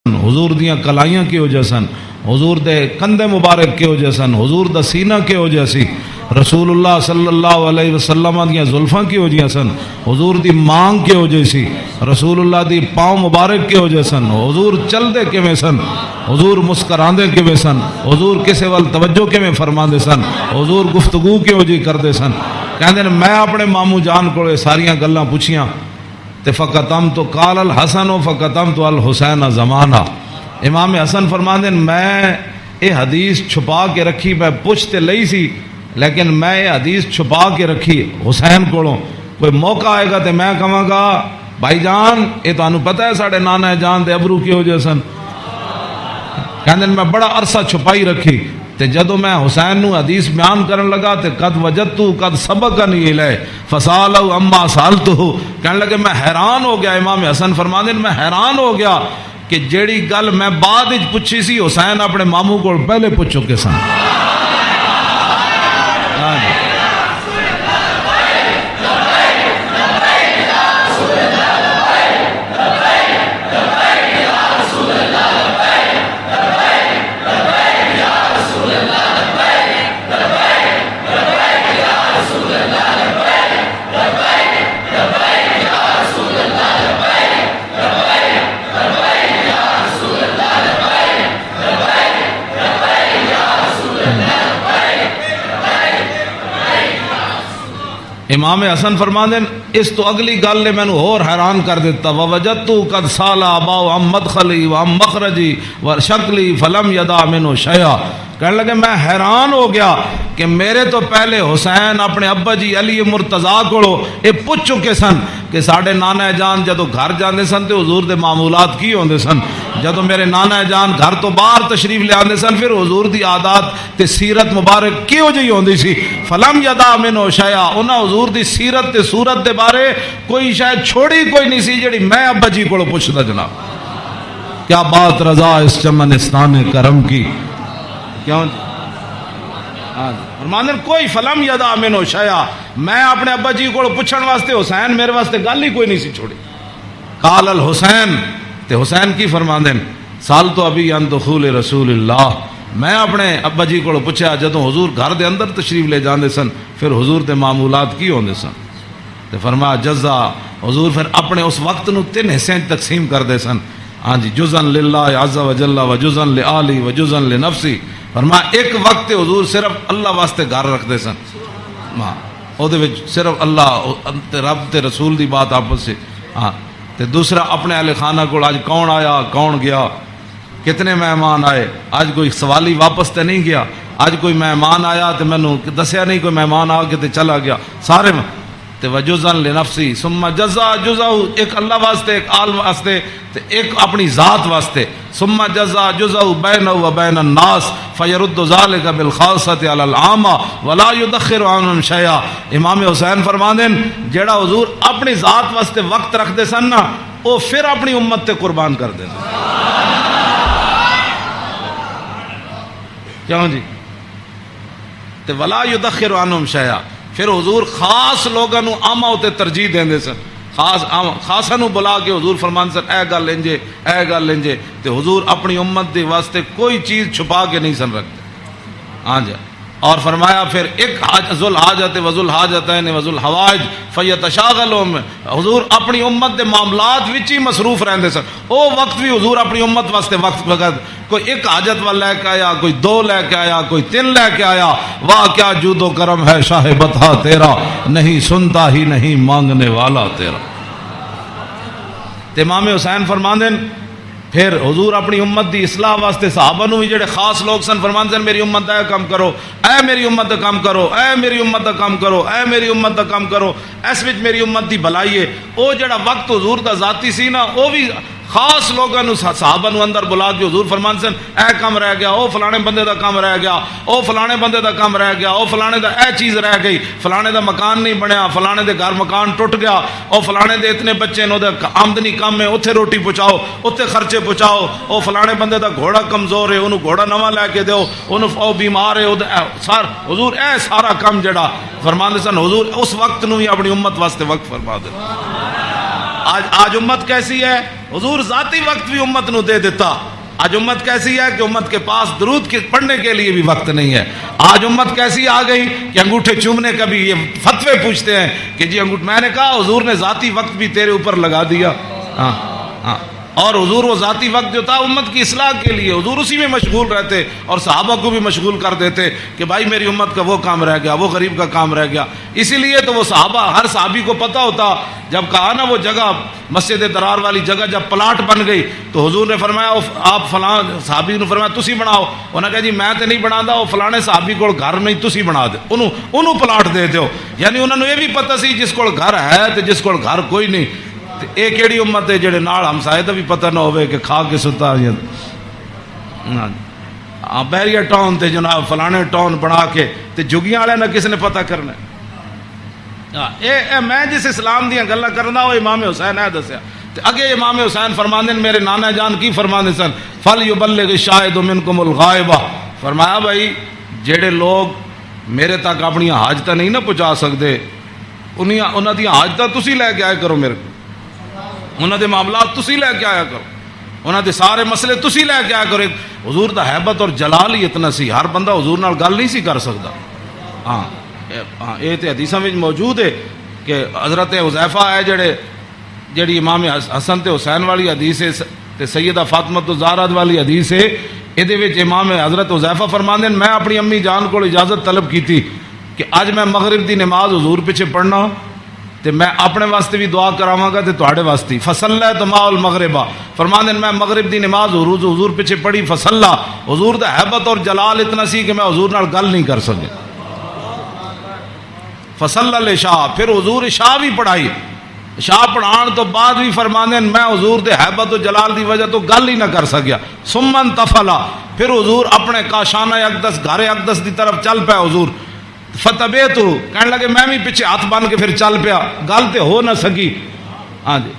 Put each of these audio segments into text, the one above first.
حضور دیاں کلائیاں کہو جے سن، حضور دے کندھے مبارک کہو جے سن، حضور دا سینہ کہو جے سی، رسول اللہ صلی اللہ علیہ وسلم دیاں زلفاں کہو جے سن، حضور دی مانگ کہو جے سی، رسول اللہ دی پاؤں مبارک کہو جے سن، حضور چل دے کیویں سن، حضور مسکراندے کیویں سن، حضور کسے ول توجہ کیویں فرماندے سن، حضور گفتگو کہو جی کردے سن۔ کہندے میں اپنے ماموں جان کولے ساریاں گلاں پوچھیاں تے فقطم تو قال الحسن و فقطم تو الحسین زمانہ۔ امام حسن فرماندے میں یہ حدیث چھپا کے رکھی، میں پوچھ تے لئی سی لیکن میں یہ حدیث چھپا کے رکھی حسین کولوں، کوئی موقع آئے گا تے میں کہاں گا بھائی جان یہ تانوں پتہ ہے ساڈے نانا جان دے ابرو کہو جے سن۔ کہندے میں بڑا عرصہ چھپائی رکھی تے جدو میں حسین نو حدیث بیان کرن لگا تے قد وجدتو قد سبقنی الیہ فسالو اما سالتو، کہنے لگے میں حیران ہو گیا۔ امام حسن فرماندے میں حیران ہو گیا کہ جیڑی گل میں بعد وچ پوچھی سی حسین اپنے ماموں کو پہلے پوچھ چکے سن۔ امام حسن فرماندے اس تو اگلی گل نے مینوں اور حیران کر دیتا، ووجدت قد سال اباؤ عن مدخلی وعن مخرجی وشکلی فلم یدا منہ شیئا۔ کہنے لگے میں حیران ہو گیا کہ میرے تو پہلے حسین اپنے ابا جی علی مرتضیٰ کو یہ پوچھ چکے سن کہ ساڈے نانا جان جدو گھر جاندے سن تے حضور دے معمولات کی ہوندے سن، جدو میرے نانا جان گھر تو باہر تشریف لے آندے سن پھر حضور دی عادات تے سیرت مبارک کیو جی ہوندی سی۔ فلم یدا منہ شیئا، انہاں حضور دی سیرت تے صورت دے بارے کوئی شاید چھوڑی کوئی نہیں سی جڑی میں ابا جی کو پوچھدا جناب۔ کیا بات رضا اس چمنستان کرم کی، کیوں فرماندے کوئی فلم یدا منہ شیئا، میں اپنے ابا جی کو پوچھن واسطے حسین میرے واسطے گل ہی کوئی نہیں سی چھوڑی۔ قال الحسین، تے حسین کی فرماندے سال تو ابھی عن دخول رسول اللہ، میں اپنے ابا جی کو پوچھا جدوں حضور گھر دے اندر تشریف لے جاندے سن پھر حضور دے معمولات کی ہوندے سن، تے فرمایا جزا، حضور پھر اپنے اس وقت نو 3 حصے تقسیم کر دے سن، ہاں جی، جزءا للہ عز وجل و جزءا لآلی و جزءا لنفسی۔ فرمایا ایک وقت حضور صرف اللہ واسطے گھر رکھ دے سن، ہاں او دے وچ صرف اللہ تے رب تے رسول دی بات آپس سے، ہاں تے دوسرا اپنے اہل خانہ کو آج کون آیا کون گیا، کتنے مہمان آئے، آج کوئی سوالی واپس تے نہیں گیا، آج کوئی مہمان آیا تے مینوں دسیا نہیں کوئی مہمان آ کے تے چلا گیا، سارے تے وجزا لنفسی ثم جزا جزا، ایک اللہ واسطے ایک آل واسطے تے ایک اپنی ذات واسطے، ثم جزا جزا بینہ و بین الناس فیرد ذلک بالخاصۃ علی العامہ ولا یدخر عنہم شیئا۔ امام حسین فرماندے جیڑا حضور اپنی ذات واسطے وقت رکھ دے سن نا وہ پھر اپنی امت تے قربان کر دے، کیوں جی، تے ولا یدخر عنہم شیئا، پھر حضور خاص لوگوں نو عامہ تے ترجیح دیندے سن، خاصا نو بلا کے حضور فرمان سن اے گل لنجے اے گل لنجے، تے حضور اپنی امت دے واسطے کوئی چیز چھپا کے نہیں سن رکھتے، ہاں جی۔ اور فرمایا پھر ایک ذل حاجت و ذل حاجتین و ذل حوائج فیتشاغلون، حضور اپنی امت دے معاملات وچ ہی مصروف رہندے سن، او وقت بھی حضور اپنی امت واسطے وقت لگا، کوئی ایک حاجت والا لے کے آیا، کوئی 2 لے کے آیا، کوئی 3 لے کے آیا، واہ کیا جود و کرم ہے شاہ بطحا تیرا، نہیں سنتا ہی نہیں مانگنے والا تیرا۔ امام حسین فرماندے پھر حضور اپنی امت دی اصلاح واسطے صحابہ نو بھی جڑے خاص لوگ سن فرماندے میری امت دا کام کرو، اے میری امت دا کام کرو، اے میری امت دا کام کرو، اے میری امت دا کام کرو، اس وچ میری امت دی بھلائی ہے۔ او جڑا وقت حضور دا ذاتی سی نا او بھی خاص لوگوں نو صحابہ نو اندر بلا کے حضور فرمان سن اے کام رہ گیا، او فلانے بندے دا کام رہ گیا، او فلانے بندے دا کام رہ گیا، او فلانے دا اے چیز رہ گئی، فلانے دا مکان نہیں بنیا، فلانے دے گھر مکان ٹوٹ گیا، او فلانے دے اتنے بچے نو دے آمدنی کم ہے اوتھے روٹی پہنچاؤ، اوتھے خرچے پہنچاؤ، او فلانے بندے دا گھوڑا کمزور ہے اونوں گھوڑا نواں لے کے دیو، اونوں او بیمار ہے سار حضور اے سارا کام جڑا فرماندے سن حضور اس وقت نو ہی اپنی امت واسطے وقت فرما دے۔ آج امت کیسی ہے؟ حضور ذاتی وقت بھی امت نو دے دیتا. آج امت کیسی ہے کہ امت کے پاس درود کے پڑھنے کے لیے بھی وقت نہیں ہے. آج امت کیسی آ گئی کہ انگوٹھے چومنے کا بھی یہ فتوے پوچھتے ہیں کہ جی میں نے کہا حضور نے ذاتی وقت بھی تیرے اوپر لگا دیا. ہاں ہاں. اور حضور وہ ذاتی وقت جو تھا امت کی اصلاح کے لیے حضور اسی میں مشغول رہتے اور صحابہ کو بھی مشغول کر دیتے کہ بھائی میری امت کا وہ کام رہ گیا, وہ غریب کا کام رہ گیا. اسی لیے تو وہ صحابہ, ہر صحابی کو پتہ ہوتا جب کہا نا وہ جگہ مسجد درار والی جگہ جب پلاٹ بن گئی تو حضور نے فرمایا آپ فلاں صحابی نے فرمایا تسی بناؤ. انہوں نے کہا جی میں تو نہیں بنا, وہ فلانے صحابی کو گھر نہیں تسی بنا دے, انہوں پلاٹ دے دیو. یعنی انہوں نے یہ بھی پتہ سی جس کو گھر ہے تو جس کو گھر کوئی نہیں. یہ کیڑی امت ہے جڑے نال ہمسائے دا بھی پتہ نہ ہوئے کہ کھا کے ستا. بحریہ ٹاؤن تے جناب فلانے ٹاؤن بنا کے تے جگیاں والے نہ کس نے پتہ کرنا. میں جس اسلام دیاں گلاں کرنا وہ امام حسین ہے دسیا. اگے امام حسین فرماندے میرے نانا جان کی فرماندے سن فَلْيُبَلِّغِ الشَّاهِدُ مِنْكُمُ الْغَائِبَ. فرمایا بھائی جڑے لوگ میرے تک اپنی حاجتاں نہیں نہ پہنچا سکتے انہاں دی حاجتاں تسی لے کے آیا کرو, میرے انہاں دے معاملات تسی لے کے آیا کرو, انہاں دے سارے مسئلے تسی لے کے آیا کرو. حضور دا حیبت اور جلال ہی اتنا سی, ہر بندہ حضور نال گل نہیں سی کر سکتا. ہاں یہ تو حدیثاں میں موجود ہے کہ حضرت حذیفہ ہے جڑی امام حسن تے حسین والی حدیث ہے تے سیدہ فاطمہ الزہرا والی حدیث ہے. یہ امام حضرت حذیفہ فرماندے میں اپنی امی جان کو اجازت طلب کی تھی کہ اج میں مغرب دی نماز حضور پیچھے پڑھنا تے میں اپنے واسطے بھی دعا کراواں گا تے تواڈے واسطے. فصلیت مع المغرب فرماندے میں مغرب دی نماز حضور پیچھے پڑھی. فصلا حضور دا حیبت اور جلال اتنا سی کہ میں حضور نال گل نہیں کر سکے. فصل العشاء پھر حضور عشاء بھی پڑھائی. عشاء پڑھان تو بعد بھی فرماندے میں حضور دے حیبت و جلال دی وجہ تو گل ہی نہ کر سکیا. ثم انتفلا پھر حضور اپنے کاشانہ اقدس گھر اقدس دی طرف چل پیا. حضور فتبیتو کہنے لگے میں بھی پیچھے ہاتھ بن کے پھر چل پیا, گل تے ہو نہ سکی. ہاں جی.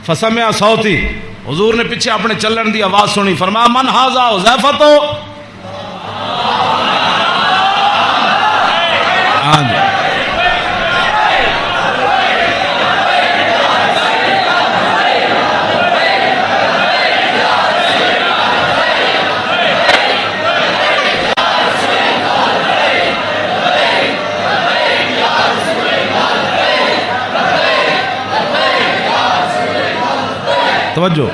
فسمع صوتی حضور نے پیچھے اپنے چلن دی آواز سنی. فرمایا من ھذا حذیفہ تو. ہاں جی. توجہ.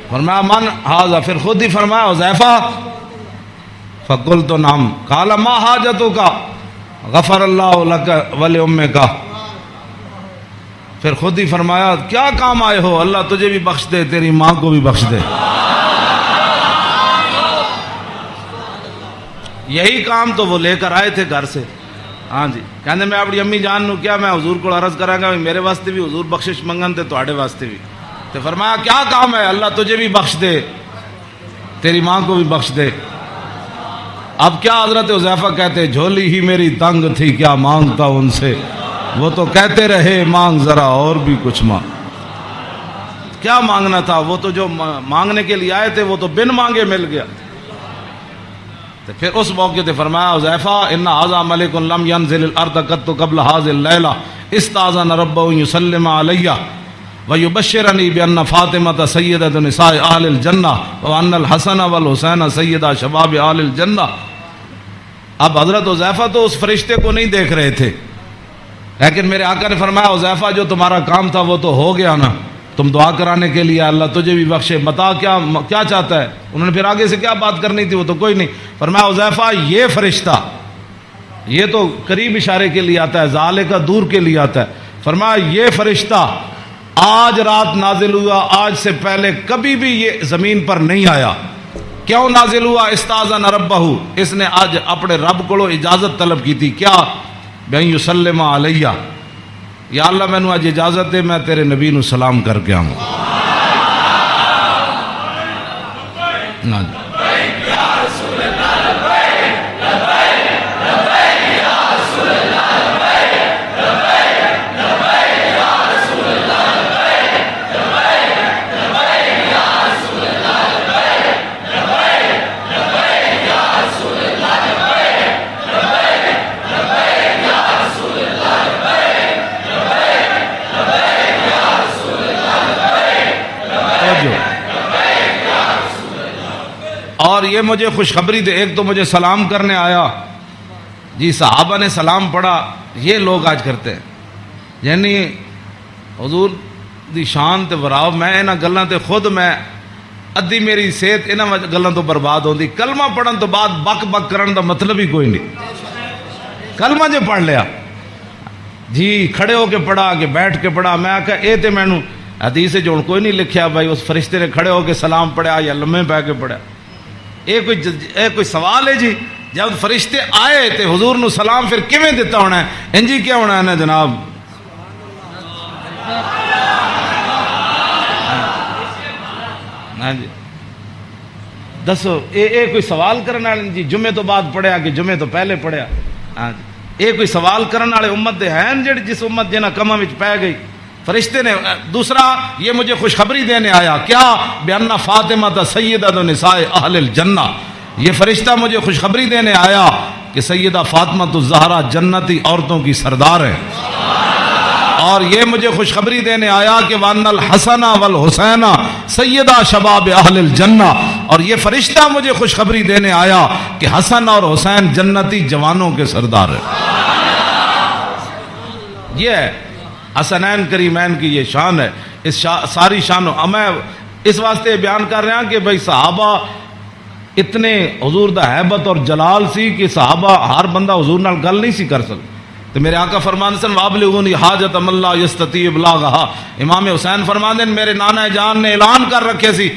فرمایا من ھذا پھر خود ہی فرمایا حذیفہ. فقلت نعم قال ما حاجتک غفر اللہ لک ولامک. پھر خود ہی فرمایا کیا کام آئے ہو, اللہ تجھے بھی بخش دے تیری ماں کو بھی بخش دے. یہی کام تو وہ لے کر آئے تھے گھر سے. ہاں جی. کہنے میں اپنی امی جان نو کیا میں حضور کو عرض کراں گا میرے واسطے بھی حضور بخشش منگن تے تواڈے واسطے بھی. تو فرمایا کیا کام ہے, اللہ تجھے بھی بخش دے تیری ماں کو بھی بخش دے. اب کیا حضرت حذیفہ کہتے جھولی ہی میری تنگ تھی کیا مانگتا ان سے, وہ تو کہتے رہے مانگ ذرا اور بھی کچھ مانگ. کیا مانگنا تھا, وہ تو جو مانگنے کے لیے آئے تھے وہ تو بن مانگے مل گیا. تو پھر اس موقع تے فرمایا حذیفہ ان ھذا ملک لم ينزل الارض قط قبل هذه الليله استاذن ربه يسلم علي ويبشرني بان فاطمه سيده نساء اهل الجنه وان الحسن والحسين سيدا شباب اهل الجنه. اب حضرت حذیفہ تو اس فرشتے کو نہیں دیکھ رہے تھے, لیکن میرے آقا نے فرمایا حذیفہ جو تمہارا کام تھا وہ تو ہو گیا نا, تم دعا کرانے کے لیے اللہ تجھے بھی بخشے. بتا کیا چاہتا ہے. انہوں نے پھر آگے سے کیا بات کرنی تھی وہ تو کوئی نہیں. فرمایا حذیفہ یہ فرشتہ یہ تو قریب اشارے کے لیے آتا ہے, ذالے کا دور کے لیے آتا ہے. فرمایا یہ فرشتہ آج رات نازل ہوا, آج سے پہلے کبھی بھی یہ زمین پر نہیں آیا. کیوں نازل ہوا؟ استاذن ربہ, اس نے آج اپنے رب کو اجازت طلب کی تھی. کیا؟ بین یسلم علیہ, یا اللہ میں نے آج اجازت دے میں تیرے نبی نو سلام کر کے آؤں. اور یہ مجھے خوشخبری دے، ایک تو مجھے سلام کرنے آیا، جی صحابہ نے سلام پڑھا، یہ لوگ آج کرتے ہیں، یعنی حضور دی شان تے وراو، میں انہاں گلاں تے خود میں ادھی میری صحت انہاں گلاں تو برباد ہوندی۔ کلمہ پڑھن تو بعد بک بک کرن دا مطلب ہی کوئی نہیں، کلمہ جو پڑھ لیا جی کھڑے ہو کے پڑھا کہ بیٹھ کے پڑھا، میں آکھا اے تے مینوں حدیث جو کوئی نہیں لکھیا بھائی اس فرشتے نے کھڑے ہو کے سلام پڑھا یا لمحے پہ کے پڑھا، اے کوئی سوال ہے جی؟ جب فرشتے آئے تے حضور نو سلام پھر کیویں دیتا ہونا ہے؟ انجی کیا ہونا ہے نا جناب؟ ہاں جی دسو، اے کوئی سوال کرنے والے جی جمعے تو بعد پڑھیا کہ جمعے تو پہلے پڑھیا؟ ہاں جی اے کوئی سوال کرنے والے امت دے ہیں جڑی جس امت جنہ کماں وچ پے گئی؟ فرشتے نے دوسرا یہ مجھے خوشخبری دینے آیا، کیا بأن فاطمہ سیدۃ نساء اہل الجنہ، یہ فرشتہ مجھے خوشخبری دینے آیا کہ سیدہ فاطمہ الزہرا جنتی عورتوں کی سردار ہے، اور یہ مجھے خوشخبری دینے آیا کہ وان الحسن والحسین سیدہ شباب اہل الجنہ، اور یہ فرشتہ مجھے خوشخبری دینے آیا کہ حسن اور حسین جنتی جوانوں کے سردار ہے۔ یہ ہے حسنین کریمین کی یہ شان ہے، اس ساری شان میں اس واسطے بیان کر رہا کہ بھائی صحابہ اتنے حضور دا حیبت اور جلال سی کہ صحابہ ہر بندہ حضور نال گل نہیں سی کر سکتا۔ تو میرے آقا فرمان سن وابلغونی حاجت من لا یستطیع ابلاغھا، امام حسین فرمان دین میرے نانا جان نے اعلان کر رکھے سی